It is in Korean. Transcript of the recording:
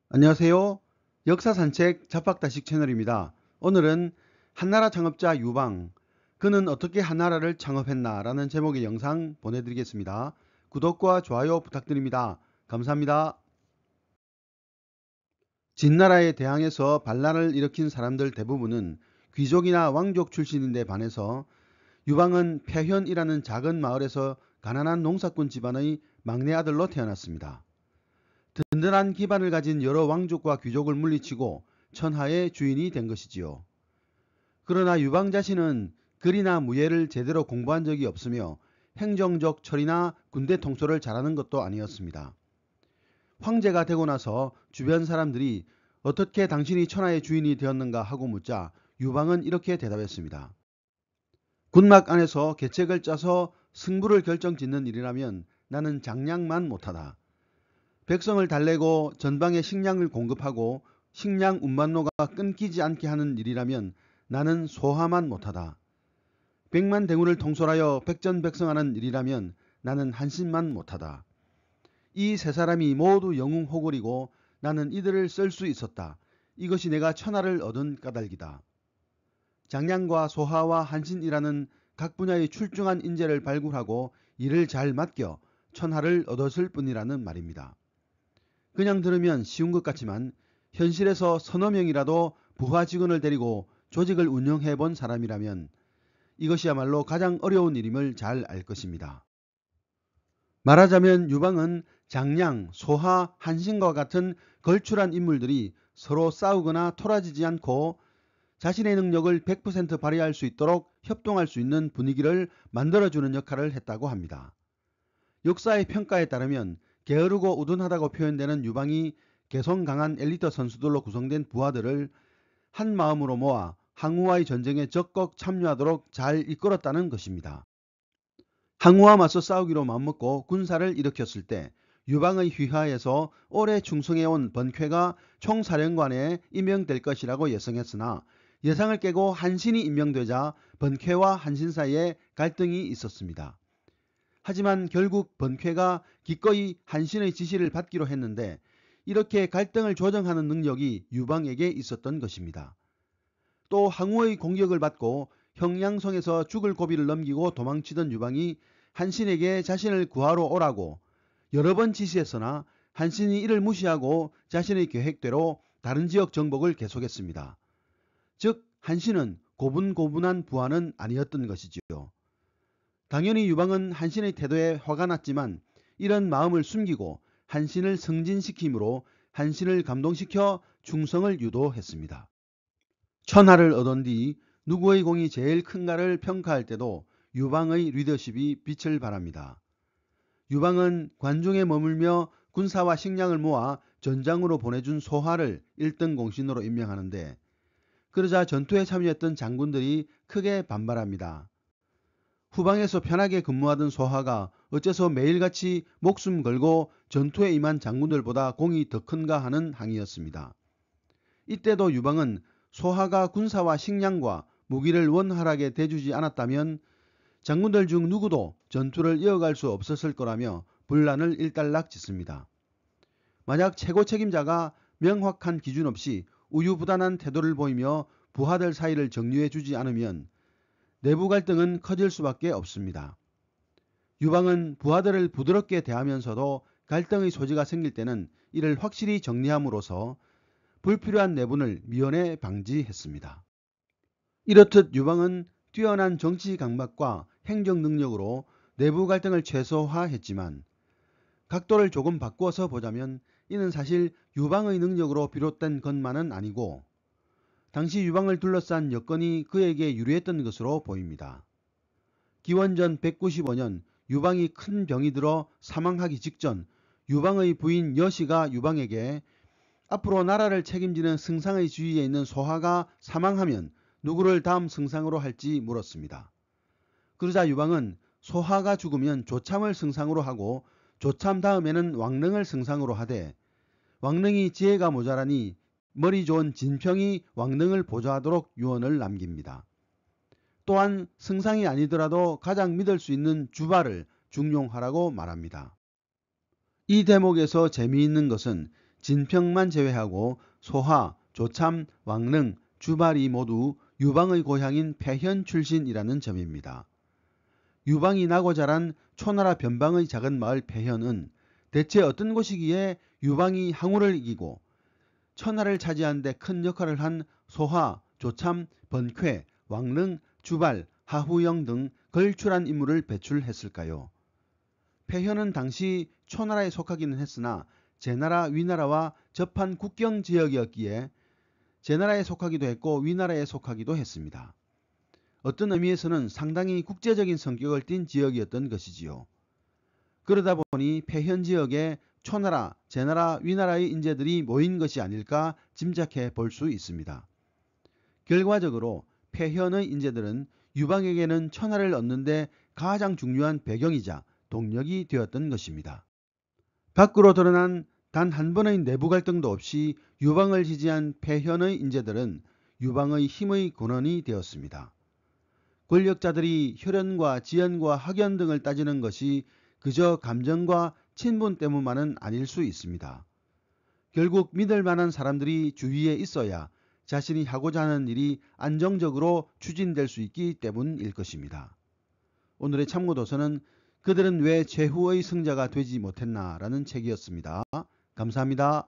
안녕하세요. 역사산책 잡박다식 채널입니다. 오늘은 한나라 창업자 유방, 그는 어떻게 한나라를 창업했나 라는 제목의 영상 보내드리겠습니다. 구독과 좋아요 부탁드립니다. 감사합니다. 진나라에 대항해서 반란을 일으킨 사람들 대부분은 귀족이나 왕족 출신인데 반해서 유방은 폐현이라는 작은 마을에서 가난한 농사꾼 집안의 막내 아들로 태어났습니다. 든든한 기반을 가진 여러 왕족과 귀족을 물리치고 천하의 주인이 된 것이지요. 그러나 유방 자신은 글이나 무예를 제대로 공부한 적이 없으며 행정적 처리나 군대 통솔을 잘하는 것도 아니었습니다. 황제가 되고 나서 주변 사람들이 어떻게 당신이 천하의 주인이 되었는가 하고 묻자 유방은 이렇게 대답했습니다. 군막 안에서 계책을 짜서 승부를 결정짓는 일이라면 나는 장량만 못하다. 백성을 달래고 전방에 식량을 공급하고 식량 운반로가 끊기지 않게 하는 일이라면 나는 소하만 못하다. 백만 대군을 통솔하여 백전백승하는 일이라면 나는 한신만 못하다. 이 세 사람이 모두 영웅호걸이고 나는 이들을 쓸 수 있었다. 이것이 내가 천하를 얻은 까닭이다. 장량과 소하와 한신이라는 각 분야의 출중한 인재를 발굴하고 이를 잘 맡겨 천하를 얻었을 뿐이라는 말입니다. 그냥 들으면 쉬운 것 같지만 현실에서 서너 명이라도 부하 직원을 데리고 조직을 운영해 본 사람이라면 이것이야말로 가장 어려운 일임을 잘 알 것입니다. 말하자면 유방은 장량, 소하, 한신과 같은 걸출한 인물들이 서로 싸우거나 토라지지 않고 자신의 능력을 100% 발휘할 수 있도록 협동할 수 있는 분위기를 만들어주는 역할을 했다고 합니다. 역사의 평가에 따르면 게으르고 우둔하다고 표현되는 유방이 개성 강한 엘리트 선수들로 구성된 부하들을 한 마음으로 모아 항우와의 전쟁에 적극 참여하도록 잘 이끌었다는 것입니다. 항우와 맞서 싸우기로 마음먹고 군사를 일으켰을 때 유방의 휘하에서 오래 충성해온 번쾌가 총사령관에 임명될 것이라고 예상했으나 예상을 깨고 한신이 임명되자 번쾌와 한신 사이에 갈등이 있었습니다. 하지만 결국 번쾌가 기꺼이 한신의 지시를 받기로 했는데 이렇게 갈등을 조정하는 능력이 유방에게 있었던 것입니다. 또 항우의 공격을 받고 형량성에서 죽을 고비를 넘기고 도망치던 유방이 한신에게 자신을 구하러 오라고 여러 번 지시했으나 한신이 이를 무시하고 자신의 계획대로 다른 지역 정복을 계속했습니다. 즉 한신은 고분고분한 부하는 아니었던 것이지요. 당연히 유방은 한신의 태도에 화가 났지만 이런 마음을 숨기고 한신을 승진시킴으로 한신을 감동시켜 충성을 유도했습니다. 천하를 얻은 뒤 누구의 공이 제일 큰가를 평가할 때도 유방의 리더십이 빛을 발합니다. 유방은 관중에 머물며 군사와 식량을 모아 전장으로 보내준 소하를 1등 공신으로 임명하는데 그러자 전투에 참여했던 장군들이 크게 반발합니다. 후방에서 편하게 근무하던 소하가 어째서 매일같이 목숨 걸고 전투에 임한 장군들보다 공이 더 큰가 하는 항의였습니다. 이때도 유방은 소하가 군사와 식량과 무기를 원활하게 대주지 않았다면 장군들 중 누구도 전투를 이어갈 수 없었을 거라며 분란을 일단락 짓습니다. 만약 최고 책임자가 명확한 기준 없이 우유부단한 태도를 보이며 부하들 사이를 정리해 주지 않으면 내부 갈등은 커질 수밖에 없습니다. 유방은 부하들을 부드럽게 대하면서도 갈등의 소지가 생길 때는 이를 확실히 정리함으로써 불필요한 내분을 미연에 방지했습니다. 이렇듯 유방은 뛰어난 정치 강박과 행정 능력으로 내부 갈등을 최소화했지만 각도를 조금 바꾸어서 보자면 이는 사실 유방의 능력으로 비롯된 것만은 아니고 당시 유방을 둘러싼 여건이 그에게 유리했던 것으로 보입니다. 기원전 195년 유방이 큰 병이 들어 사망하기 직전 유방의 부인 여시가 유방에게 앞으로 나라를 책임지는 승상의 지위에 있는 소하가 사망하면 누구를 다음 승상으로 할지 물었습니다. 그러자 유방은 소하가 죽으면 조참을 승상으로 하고 조참 다음에는 왕릉을 승상으로 하되 왕릉이 지혜가 모자라니 머리 좋은 진평이 왕릉을 보좌하도록 유언을 남깁니다. 또한 승상이 아니더라도 가장 믿을 수 있는 주발을 중용하라고 말합니다. 이 대목에서 재미있는 것은 진평만 제외하고 소하, 조참, 왕릉, 주발이 모두 유방의 고향인 폐현 출신이라는 점입니다. 유방이 나고 자란 초나라 변방의 작은 마을 폐현은 대체 어떤 곳이기에 유방이 항우를 이기고 천하를 차지하는 데 큰 역할을 한 소하, 조참, 번쾌, 왕릉, 주발, 하후영 등 걸출한 인물을 배출했을까요? 폐현은 당시 초나라에 속하기는 했으나 제나라, 위나라와 접한 국경 지역이었기에 제나라에 속하기도 했고 위나라에 속하기도 했습니다. 어떤 의미에서는 상당히 국제적인 성격을 띤 지역이었던 것이지요. 그러다 보니 폐현 지역에 초나라, 제나라, 위나라의 인재들이 모인 것이 아닐까 짐작해 볼 수 있습니다. 결과적으로 폐현의 인재들은 유방에게는 천하를 얻는 데 가장 중요한 배경이자 동력이 되었던 것입니다. 밖으로 드러난 단 한 번의 내부 갈등도 없이 유방을 지지한 폐현의 인재들은 유방의 힘의 근원이 되었습니다. 권력자들이 혈연과 지연과 학연 등을 따지는 것이 그저 감정과 친분 때문만은 아닐 수 있습니다. 결국 믿을 만한 사람들이 주위에 있어야 자신이 하고자 하는 일이 안정적으로 추진될 수 있기 때문일 것입니다. 오늘의 참고도서는 그들은 왜 최후의 승자가 되지 못했나라는 책이었습니다. 감사합니다.